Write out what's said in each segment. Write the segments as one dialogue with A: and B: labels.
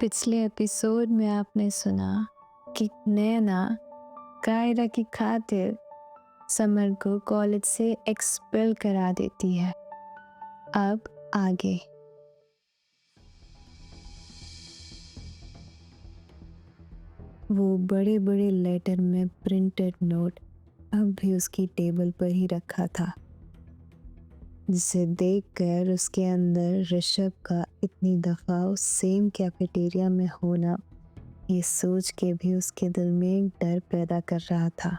A: पिछले एपिसोड में आपने सुना कि नैना कायरा की खातिर समर को कॉलेज से एक्सपेल करा देती है। अब आगे। वो बड़े बड़े लेटर में प्रिंटेड नोट अब भी उसकी टेबल पर ही रखा था, जिसे देखकर उसके अंदर ऋषभ का इतनी दफ़ा उस सेम कैफेटेरिया में होना, ये सोच के भी उसके दिल में एक डर पैदा कर रहा था,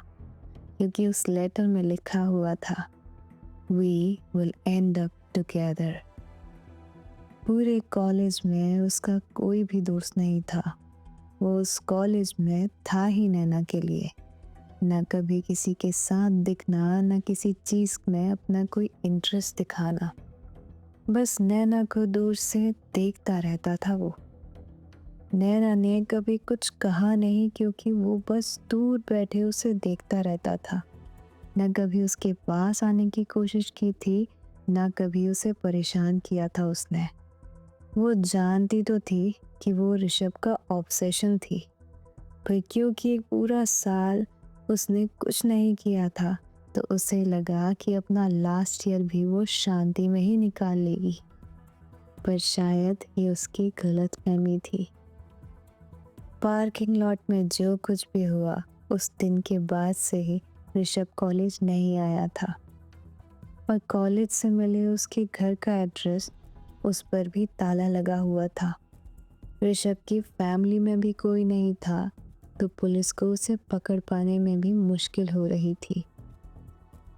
A: क्योंकि उस लेटर में लिखा हुआ था, we will end up together. पूरे कॉलेज में उसका कोई भी दोस्त नहीं था। वो उस कॉलेज में था ही नैना के लिए। न कभी किसी के साथ दिखना, न किसी चीज़ में अपना कोई इंटरेस्ट दिखाना। बस नैना को दूर से देखता रहता था वो। नैना ने कभी कुछ कहा नहीं, क्योंकि वो बस दूर बैठे उसे देखता रहता था। न कभी उसके पास आने की कोशिश की थी, न कभी उसे परेशान किया था उसने। वो जानती तो थी कि वो ऋषभ का ऑब्सेशन थी, पर क्योंकि एक पूरा साल उसने कुछ नहीं किया था, तो उसे लगा कि अपना लास्ट ईयर भी वो शांति में ही निकाल लेगी। पर शायद ये उसकी गलतफहमी थी। पार्किंग लॉट में जो कुछ भी हुआ, उस दिन के बाद से ही ऋषभ कॉलेज नहीं आया था, और कॉलेज से मिले उसके घर का एड्रेस, उस पर भी ताला लगा हुआ था। ऋषभ की फैमिली में भी कोई नहीं था, तो पुलिस को उसे पकड़ पाने में भी मुश्किल हो रही थी।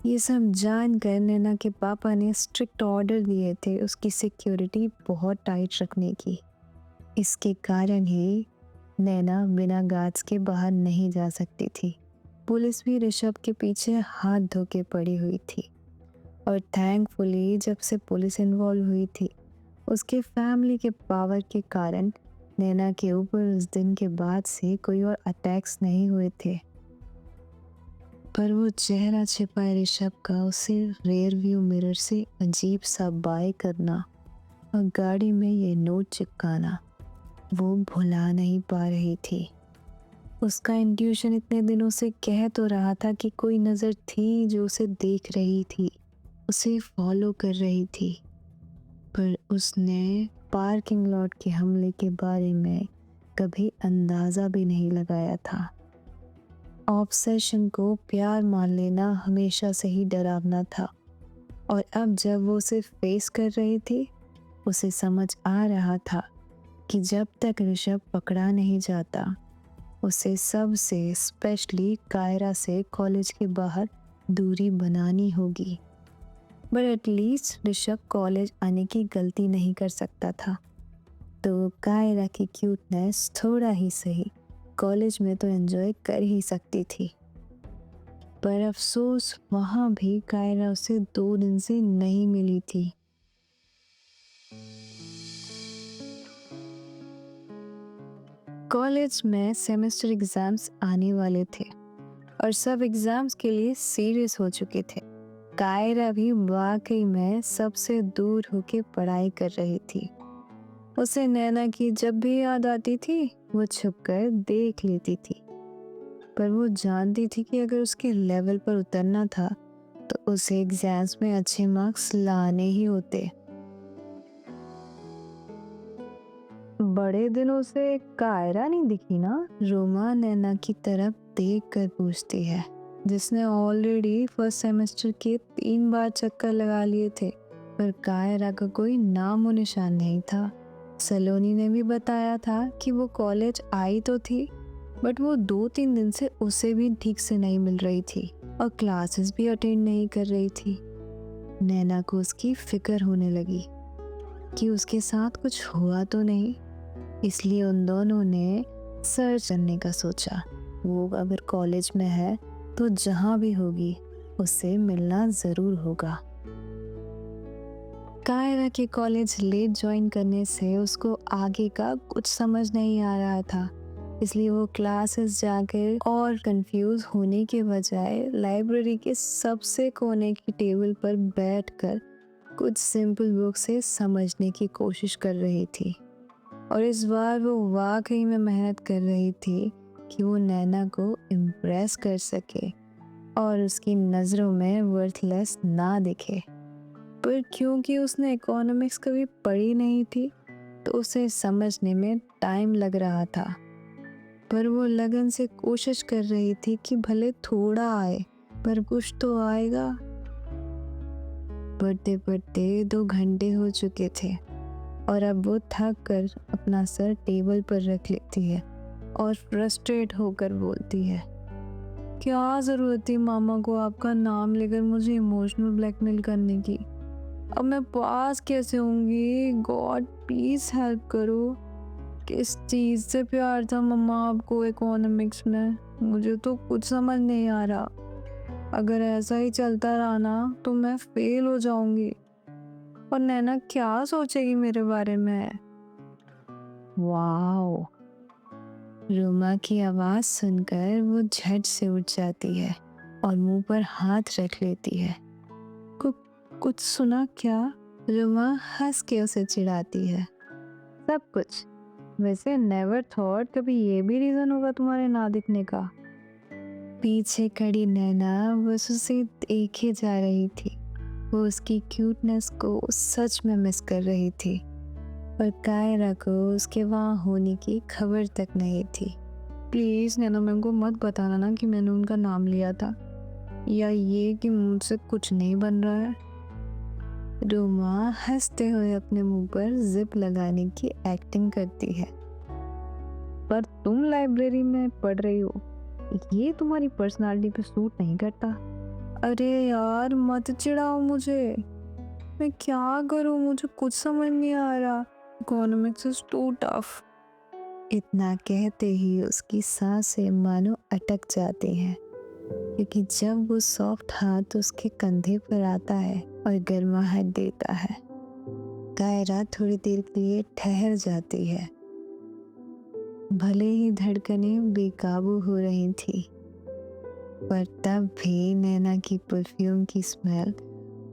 A: ये सब जानकर नैना के पापा ने स्ट्रिक्ट ऑर्डर दिए थे उसकी सिक्योरिटी बहुत टाइट रखने की। इसके कारण ही नैना बिना गार्ड्स के बाहर नहीं जा सकती थी। पुलिस भी ऋषभ के पीछे हाथ धो के पड़ी हुई थी, और थैंकफुली जब से पुलिस इन्वॉल्व हुई थी, उसके फैमिली के पावर के कारण नैना के ऊपर उस दिन के बाद से कोई और अटैक्स नहीं हुए थे। पर वो चेहरा छिपाए ऋषभ का उसे रेयर व्यू मिरर से अजीब सा बाय करना और गाड़ी में ये नोट चिपकाना, वो भुला नहीं पा रही थी। उसका इंट्यूशन इतने दिनों से कह तो रहा था कि कोई नज़र थी जो उसे देख रही थी, उसे फॉलो कर रही थी, पर उसने पार्किंग लॉट के हमले के बारे में कभी अंदाज़ा भी नहीं लगाया था। ऑब्सेशन को प्यार मान लेना हमेशा से ही डरावना था, और अब जब वो उसे फेस कर रही थी, उसे समझ आ रहा था कि जब तक ऋषभ पकड़ा नहीं जाता, उसे सबसे स्पेशली कायरा से कॉलेज के बाहर दूरी बनानी होगी। बट एटलीस्ट ऋषभ कॉलेज आने की गलती नहीं कर सकता था, तो कायरा की क्यूटनेस थोड़ा ही सही कॉलेज में तो एंजॉय कर ही सकती थी। पर अफसोस वहाँ भी कायरा उसे 2 दिन से नहीं मिली थी। कॉलेज में सेमेस्टर एग्जाम्स आने वाले थे, और सब एग्जाम्स के लिए सीरियस हो चुके थे। कायरा भी वाकई में सबसे दूर होके पढ़ाई कर रही थी। उसे नैना की जब भी याद आती थी, वो छुपकर देख लेती थी। पर वो जानती थी कि अगर उसके लेवल पर उतरना था, तो उसे एग्जाम्स में अच्छे मार्क्स लाने ही होते। बड़े दिनों से कायरा नहीं दिखी ना? रोमा नैना की तरफ देख कर पूछती है, जिसने ऑलरेडी फर्स्ट सेमेस्टर के 3 बार चक्कर लगा लिए थे, पर कायरा का कोई नामो निशान नहीं था। सलोनी ने भी बताया था कि वो कॉलेज आई तो थी, बट वो 2-3 दिन से उसे भी ठीक से नहीं मिल रही थी, और क्लासेस भी अटेंड नहीं कर रही थी। नैना को उसकी फिक्र होने लगी कि उसके साथ कुछ हुआ तो नहीं, इसलिए उन दोनों ने सर्च करने का सोचा। वो अगर कॉलेज में है तो जहाँ भी होगी उससे मिलना ज़रूर होगा। कायरा के कॉलेज लेट ज्वाइन करने से उसको आगे का कुछ समझ नहीं आ रहा था, इसलिए वो क्लासेस जाकर और कंफ्यूज होने के बजाय लाइब्रेरी के सबसे कोने की टेबल पर बैठकर कुछ सिंपल बुक से समझने की कोशिश कर रही थी। और इस बार वो वाकई में मेहनत कर रही थी कि वो नैना को इम्प्रेस कर सके और उसकी नज़रों में वर्थलेस ना दिखे। पर क्योंकि उसने इकोनॉमिक्स कभी पढ़ी नहीं थी तो उसे समझने में टाइम लग रहा था। पर वो लगन से कोशिश कर रही थी कि भले थोड़ा आए पर कुछ तो आएगा। पढ़ते पढ़ते 2 घंटे हो चुके थे और अब वो थक कर अपना सर टेबल पर रख लेती है और फ्रस्ट्रेट होकर बोलती है, क्या ज़रूरत थी मामा को आपका नाम लेकर मुझे इमोशनल ब्लैकमेल करने की। अब मैं पास कैसे होंगी? गॉड प्लीज हेल्प करो। किस चीज़ से प्यार था मम्मा आपको इकोनॉमिक्स में? मुझे तो कुछ समझ नहीं आ रहा। अगर ऐसा ही चलता रहा ना तो मैं फेल हो जाऊंगी और नैना क्या सोचेगी मेरे बारे में। वाओ! रोमा की आवाज़ सुनकर वो झट से उठ जाती है और मुंह पर हाथ रख लेती है। कुछ सुना क्या? रोमा हंस के उसे चिढ़ाती है। सब कुछ। वैसे नेवर थॉट कभी ये भी रीजन होगा तुम्हारे ना दिखने का। पीछे खड़ी नैना बस उसे देखे जा रही थी। वो उसकी क्यूटनेस को सच में मिस कर रही थी पर कायरा को उसके वहाँ होने की खबर तक नहीं थी। प्लीज़ नैना मैम को मत बताना ना कि मैंने उनका नाम लिया था या ये कि मुझसे कुछ नहीं बन रहा है। रोमा हंसते हुए अपने मुंह पर जिप लगाने की एक्टिंग करती है। पर तुम लाइब्रेरी में पढ़ रही हो, ये तुम्हारी पर्सनालिटी पे सूट नहीं करता। अरे यार मत चिढ़ाओ मुझे। मैं क्या करूं? मुझे कुछ समझ नहीं आ रहा। Economics is too tough. इतना कहते ही उसकी सांसें मानो अटक जाती हैं क्योंकि जब वो सॉफ्ट हाथ उसके कंधे पर आता है और गर्माहट देता है, कायरा थोड़ी देर के लिए ठहर जाती है। भले ही धड़कनें बेकाबू हो रही थी पर तब भी नैना की परफ्यूम की स्मेल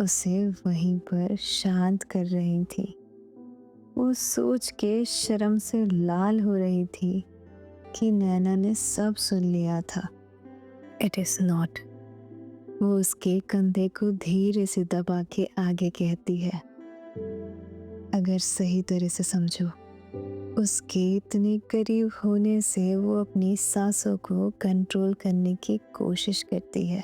A: उसे वहीं पर शांत कर रही थी। वो सोच के शर्म से लाल हो रही थी कि नैना ने सब सुन लिया था। It is not. वो उसके कंधे को धीरे से दबा के आगे कहती है, अगर सही तरह से समझो, उसके इतने करीब होने से वो अपनी सांसों को कंट्रोल करने की कोशिश करती है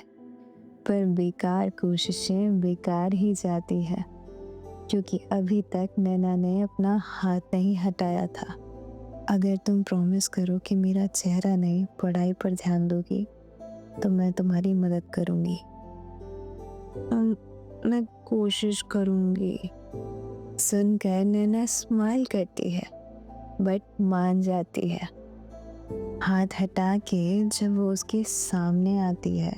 A: पर बेकार कोशिशें बेकार ही जाती है क्योंकि अभी तक नैना ने अपना हाथ नहीं हटाया था। अगर तुम प्रॉमिस करो कि मेरा चेहरा नहीं पढ़ाई पर ध्यान दोगी तो मैं तुम्हारी मदद करूँगी। मैं कोशिश करूँगी। सुनकर नैना स्माइल करती है बट मान जाती है। हाथ हटा के जब वो उसके सामने आती है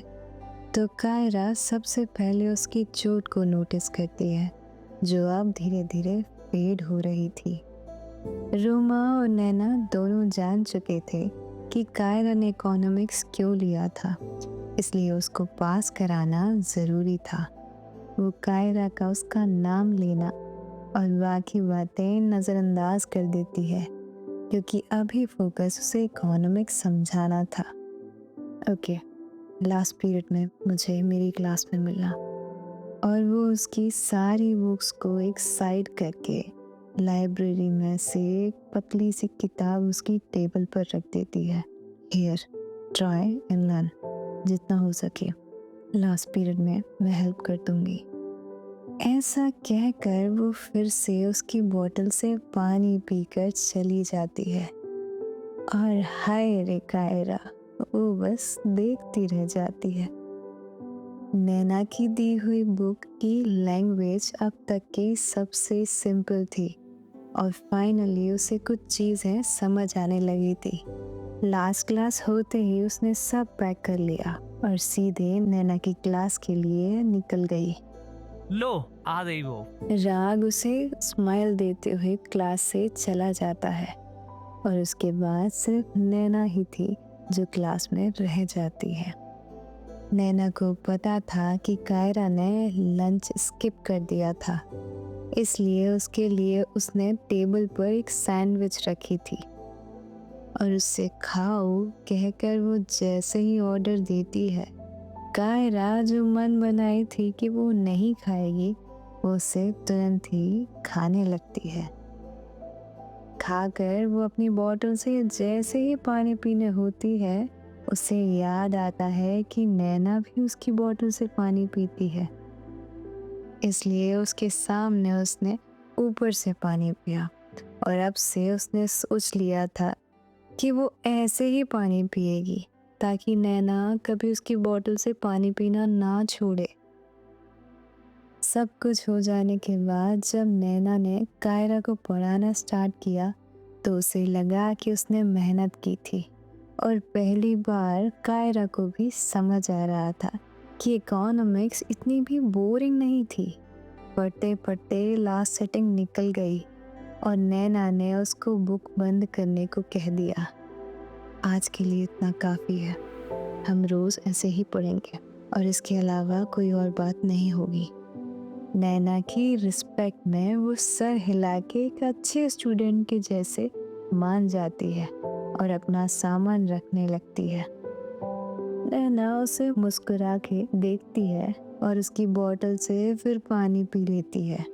A: तो कायरा सबसे पहले उसकी चोट को नोटिस करती है जो अब धीरे धीरे फेड हो रही थी। रोमा और नैना दोनों जान चुके थे कि कायरा ने इकोनॉमिक्स क्यों लिया था, इसलिए उसको पास कराना ज़रूरी था। वो कायरा का उसका नाम लेना और बाकी बातें नज़रअंदाज कर देती है क्योंकि अभी फोकस उसे इकोनॉमिक्स समझाना था। ओके, लास्ट पीरियड में मुझे मेरी क्लास में मिलना। और वो उसकी सारी बुक्स को एक साइड करके लाइब्रेरी में से एक पतली सी किताब उसकी टेबल पर रख देती है। हियर, ट्राई एंड लर्न, जितना हो सके। लास्ट पीरियड में मैं हेल्प कर दूंगी। ऐसा कहकर वो फिर से उसकी बोतल से पानी पीकर चली जाती है और हाय रे कायरा, वो बस देखती रह जाती है। नैना की दी हुई बुक की लैंग्वेज अब तक की सबसे सिंपल थी और फाइनली उसे कुछ चीज़ें समझ आने लगी थी। लास्ट क्लास होते ही उसने सब पैक कर लिया और सीधे नैना की क्लास के लिए निकल गई।
B: लो आ गई वो।
A: राग उसे स्माइल देते हुए क्लास से चला जाता है और उसके बाद सिर्फ नैना ही थी जो क्लास में रह जाती है। नैना को पता था कि कायरा ने लंच स्किप कर दिया था, इसलिए उसके लिए उसने टेबल पर एक सैंडविच रखी थी और उससे खाओ कहकर वो जैसे ही ऑर्डर देती है, कायरा जो मन बनाई थी कि वो नहीं खाएगी, वो उसे तुरंत ही खाने लगती है। खाकर वो अपनी बोतल से जैसे ही पानी पीने होती है, उसे याद आता है कि नैना भी उसकी बोतल से पानी पीती है, इसलिए उसके सामने उसने ऊपर से पानी पिया और अब से उसने सोच लिया था कि वो ऐसे ही पानी पिएगी ताकि नैना कभी उसकी बोतल से पानी पीना ना छोड़े। सब कुछ हो जाने के बाद जब नैना ने कायरा को पढ़ाना स्टार्ट किया तो उसे लगा कि उसने मेहनत की थी और पहली बार कायरा को भी समझ आ रहा था कि इकोनॉमिक्स इतनी भी बोरिंग नहीं थी। पढ़ते पढ़ते लास्ट सेटिंग निकल गई और नैना ने उसको बुक बंद करने को कह दिया। आज के लिए इतना काफ़ी है, हम रोज़ ऐसे ही पढ़ेंगे और इसके अलावा कोई और बात नहीं होगी। नैना की रिस्पेक्ट में वो सर हिला के एक अच्छे स्टूडेंट के जैसे मान जाती है और अपना सामान रखने लगती है। नैना उसे मुस्कुरा के देखती है और उसकी बोतल से फिर पानी पी लेती है।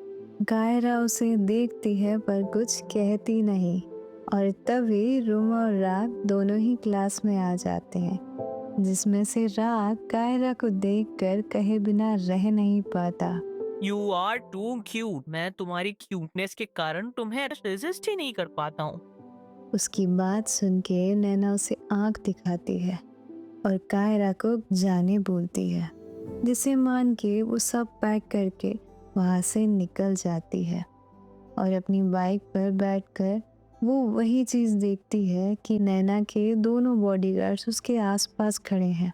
A: कायरा उसे देखती है पर कुछ कहती नहीं और तभी रूम और राग दोनों ही क्लास में आ जाते हैं, जिसमें से राग कायरा को देखकर कहे बिना रह नहीं पाता।
B: You are too cute. मैं तुम्हारी क्यूटनेस के कारण तुम्हें रेजिस्ट ही नहीं कर पाता हूँ।
A: उसकी बात सुन के नैना उसे आंख दिखाती है और कायरा को जाने बोलती है, जिसे मान के वो सब पैक करके वहाँ से निकल जाती है और अपनी बाइक पर बैठकर वो वही चीज़ देखती है कि नैना के दोनों बॉडीगार्ड्स उसके आसपास खड़े हैं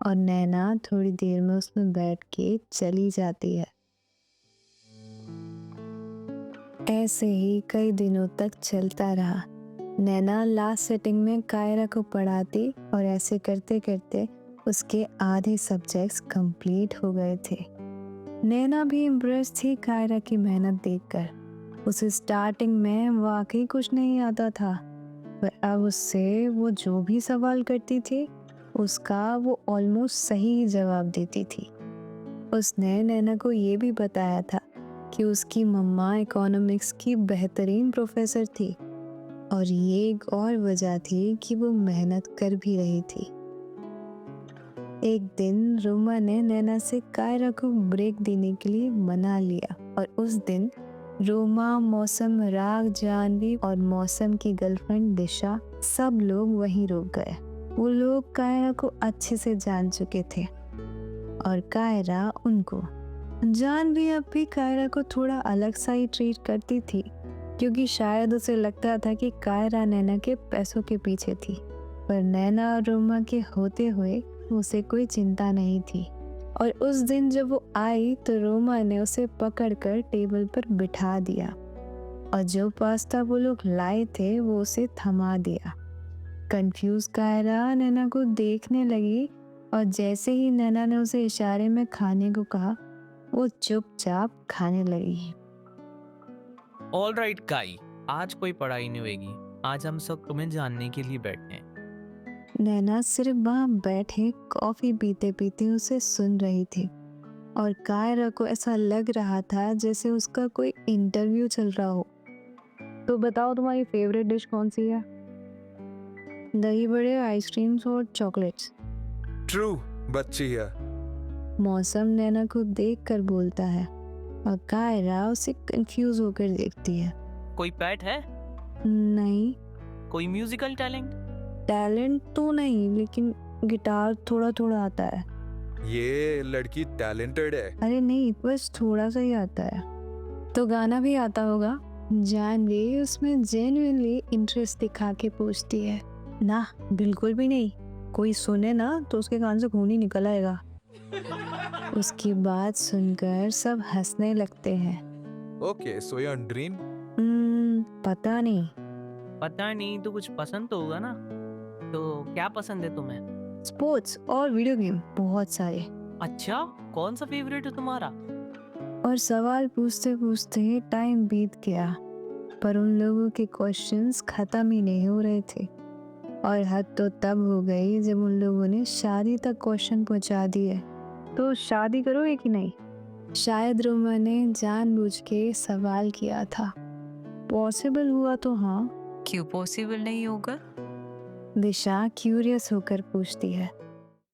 A: और नैना थोड़ी देर में उसमें बैठ के चली जाती है। ऐसे ही कई दिनों तक चलता रहा। नैना लास्ट सेटिंग में कायरा को पढ़ाती और ऐसे करते करते उसके आधे सब्जेक्ट्स कंप्लीट हो गए थे। नैना भी इम्प्रेस थी कायरा की मेहनत देखकर। उसे स्टार्टिंग में वाकई कुछ नहीं आता था, पर अब उससे वो जो भी सवाल करती थी उसका वो ऑलमोस्ट सही जवाब देती थी। उसने नैना को ये भी बताया था कि उसकी मम्मा इकोनॉमिक्स की बेहतरीन प्रोफेसर थी और ये एक और वजह थी कि वो मेहनत कर भी रही थी। एक दिन रोमा ने नैना से कायरा को ब्रेक देने के लिए मना लिया और उस दिन रोमा, मौसम, राग, जानवी और मौसम की गर्लफ्रेंड दिशा सब लोग वहीं रुक गए। वो लोग कायरा को अच्छे से जान चुके थे और कायरा उनको। जानवी अब भी कायरा को थोड़ा अलग सा ही ट्रीट करती थी, क्योंकि शायद उसे लगता था कि कायरा नैना के पैसों के पीछे थी, पर नैना और रोमा के होते हुए उसे कोई चिंता नहीं थी। और उस दिन जब वो आई तो रोमा ने उसे पकड़कर टेबल पर बिठा दिया और जो पास्ता वो लोग लाए थे वो उसे थमा दिया। कंफ्यूज कायरा नैना को देखने लगी और जैसे ही नैना ने उसे इशारे में खाने को कहा, वो चुपचाप खाने लगी।
B: ऑल राइट गाई, आज कोई पढ़ाई नहीं होगी। आज हम सब तुम्हें जानने के लिए बैठे हैं।
A: नैना सिर्फ वहाँ बैठे कॉफी पीते पीते उसे सुन रही थी और कायरा को ऐसा लग रहा था जैसे उसका कोई इंटरव्यू चल रहा हो। तो बताओ तुम्हारी फेवरेट डिश कौन सी है? दही बड़े, आइसक्रीम्स और चॉकलेट्स।
C: ट्रू, बच्ची है।
A: मौसम नैना को देखकर बोलता है और कायरा उसे कंफ्यूज होकर देखती है।
B: कोई पेट है?
A: नहीं।
B: कोई म्यूजिकल टैलेंट?
A: टैलेंट तो नहीं, लेकिन गिटार थोड़ा थोड़ा आता है।
C: ये लड़की टैलेंटेड है।
A: अरे नहीं, बस थोड़ा सा ही आता है। तो गाना भी आता होगा? जानवी उसमें जेन्युइनली इंटरेस्ट दिखा के पूछती है। ना, बिल्कुल भी नहीं। कोई सुने ना तो उसके कान से खून ही निकल आएगा। उसकी बात सुनकर सब हंसने लगते हैं।
C: Okay, so your dream?
A: पता नहीं।
B: पता नहीं तो कुछ पसंद तो होगा ना। तो क्या पसंद है तुम्हें?
A: स्पोर्ट्स और वीडियो गेम, बहुत सारे।
B: अच्छा, कौन सा फेवरेट है तुम्हारा?
A: और सवाल पूछते पूछते टाइम बीत गया, पर उन लोगों के क्वेश्चंस खत्म ही नहीं हो रहे थे। और हद तो तब हो गई जब उन लोगों ने शादी तक क्वेश्चन पहुंचा दिए। तो शादी करोगे कि नहीं? शायद रोमा ने जानबूझ के सवाल किया था। पॉसिबल हुआ तो हाँ।
D: क्यों पॉसिबल नहीं होगा?
A: दिशा क्यूरियस होकर पूछती है।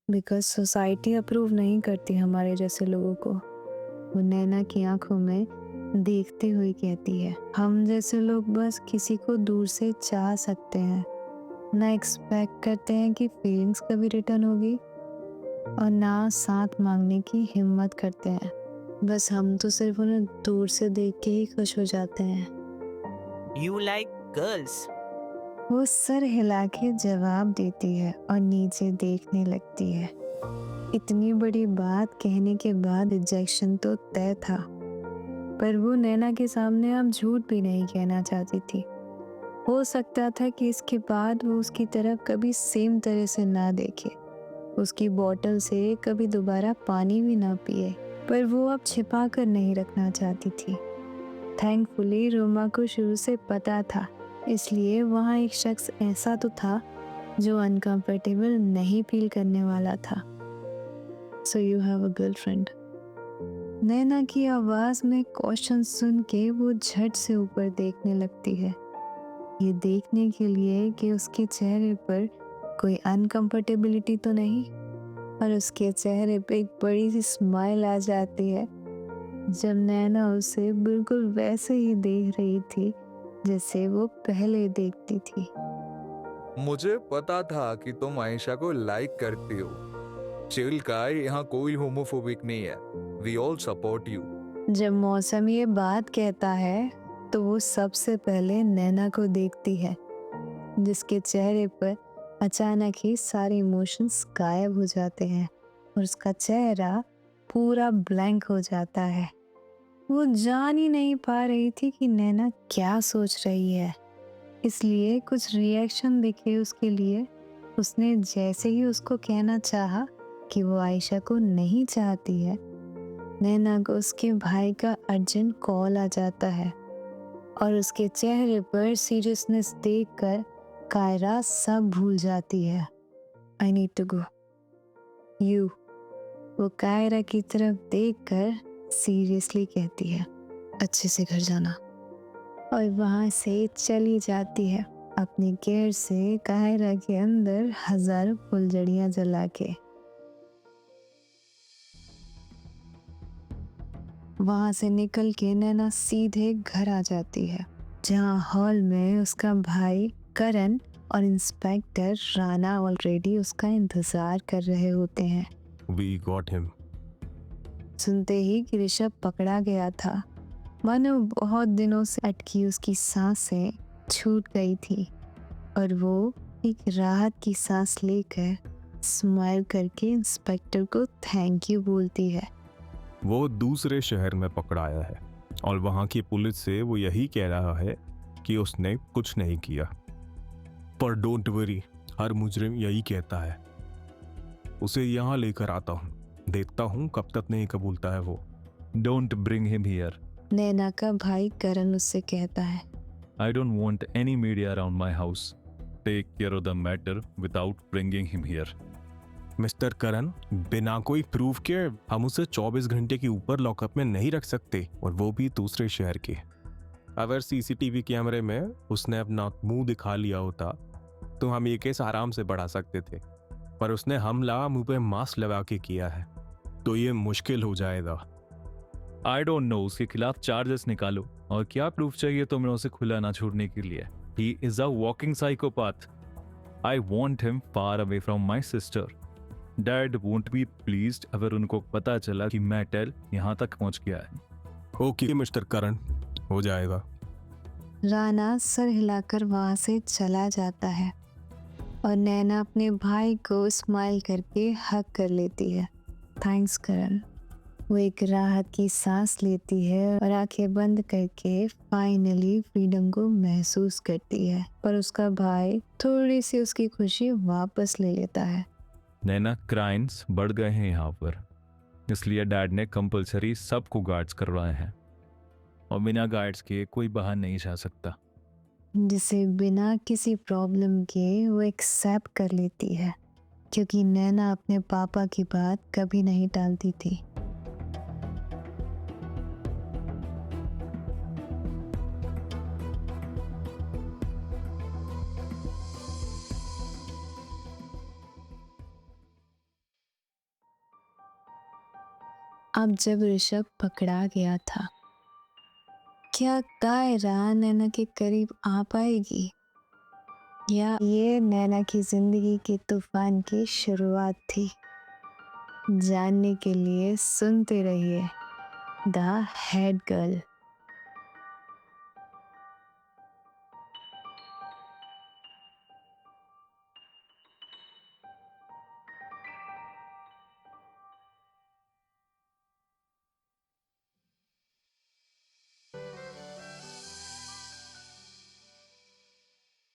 A: बिकॉज सोसाइटी अप्रूव नहीं करती हमारे जैसे लोगों को। वो नैना की आंखों में देखते हुए कहती है, हम जैसे लोग बस किसी को दूर से चाह सकते हैं, ना एक्सपेक्ट करते हैं कि फीलिंग्स कभी रिटर्न होगी, और ना साथ मांगने की हिम्मत करते हैं। बस हम तो सिर्फ उन्हें दूर से देख के ही खुश हो जाते हैं।
B: You like girls?
A: वो सर हिला के जवाब देती है और नीचे देखने लगती है। इतनी बड़ी बात कहने के बाद रिजेक्शन तो तय था, पर वो नैना के सामने अब झूठ भी नहीं कहना चाहती थी। हो सकता था कि इसके बाद वो उसकी तरफ कभी सेम तरह से ना देखे, उसकी बोतल से कभी दोबारा पानी भी ना पिए, पर वो अब छिपा कर नहीं रखना चाहती थी। थैंकफुली रोमा को शुरू से पता था, इसलिए वहाँ एक शख्स ऐसा तो था जो अनकंफर्टेबल नहीं फील करने वाला था। So you have a girlfriend? Naina की आवाज़ में क्वेश्चन सुन के वो झट से ऊपर देखने लगती है, ये देखने के लिए कि उसके चेहरे पर कोई अनकंफर्टेबिलिटी तो नहीं, और उसके चेहरे पे एक बड़ी सी स्माइल आ जाती है जब नैना उसे बिल्कुल वैसे ही देख रही थी जैसे वो पहले देखती थी।
C: मुझे पता था कि तुम आयशा को लाइक करती हो। चिल गाय, यहाँ कोई होमोफोबिक नहीं है। We all support you.
A: जब मौसम ये बात कहता है तो वो सबसे पहले नैना को देखती है, जिसके चेहरे पर अचानक ही सारे इमोशंस गायब हो जाते हैं और उसका चेहरा पूरा ब्लैंक हो जाता है। वो जान ही नहीं पा रही थी कि नैना क्या सोच रही है, इसलिए कुछ रिएक्शन दिखे उसके लिए। उसने जैसे ही उसको कहना चाहा कि वो आयशा को नहीं चाहती है, नैना को उसके भाई का अर्जेंट कॉल आ जाता है और उसके चेहरे पर सीरियसनेस देखकर कायरा सब भूल जाती है। I need to go. You, वो कायरा की तरफ देखकर सीरियसली कहती है, अच्छे से घर जाना, और वहाँ से चली जाती है अपनी गेयर से कायरा के अंदर हजारों फुलझड़ियाँ जला के। वहाँ से निकल के नैना सीधे घर आ जाती है, जहाँ हॉल में उसका भाई करण और इंस्पेक्टर राणा ऑलरेडी उसका इंतजार कर रहे होते हैं।
E: We got him.
A: सुनते ही कि ऋषभ पकड़ा गया था, मानो बहुत दिनों से अटकी उसकी सांसें छूट गई थी, और वो एक राहत की सांस लेकर स्माइल करके इंस्पेक्टर को थैंक यू बोलती है।
E: वो दूसरे शहर में पकड़ाया है और वहाँ की पुलिस से वो यही कह रहा है कि उसने कुछ नहीं किया। पर डोंट वरी, हर मुजरिम यही कहता है। उसे यहाँ लेकर आता हूँ, देखता हूँ कब तक नहीं कबूलता है वो।
F: Don't bring him here.
A: नैना का भाई करण उससे कहता है,
F: I don't want any media around my house. Take care of the matter without bringing him here.
E: Mister Karan, बिना कोई प्रूफ के हम उसे 24 घंटे के ऊपर लॉकअप में नहीं रख सकते, और वो भी दूसरे शहर के। अगर सीसीटीवी कैमरे में उसने अपना मुंह दिखा लिया होता तो हम ये केस आराम से बढ़ा सकते थे, पर उसने हमला मुंह पे मास्क लगा के किया है, तो ये मुश्किल हो जाएगा।
F: I don't know, उसके खिलाफ चार्जेस निकालो, और क्या प्रूफ चाहिए तुम्हें उसे खुला ना छोड़ने के लिए? He is a walking psychopath. I want him far away from my sister. Dad won't be pleased अगर उनको पता चला कि मैटर यहाँ तक पहुँच गया है।
E: ओके मिस्टर करण, हो जाएगा।
A: राणा सर हिलाकर वहाँ से चला जाता है और नैना अपने भाई को स्माइल करके हग कर लेती है। थैंक्स करण। वो एक राहत की सांस लेती है और आंखें बंद करके फाइनली फ्रीडम को महसूस करती है, पर उसका भाई थोड़ी सी उसकी खुशी वापस ले लेता है।
F: नैना, क्राइम्स बढ़ गए हैं यहाँ पर। इसलिए डैड ने कंपलसरी सबको गार्ड्स करवाए हैं, और बिना गार्ड्स के कोई बाहर नहीं जा सकता।
A: जिसे बिना किसी प्रॉब्लम के वो एक्सेप्ट कर लेती है, क्योंकि नैना अपने पापा की बात कभी नहीं टालती थी। अब जब ऋषभ पकड़ा गया था, क्या कायरा नैना के करीब आ पाएगी, या ये नैना की जिंदगी के तूफान की शुरुआत थी? जानने के लिए सुनते रहिए द हेड गर्ल।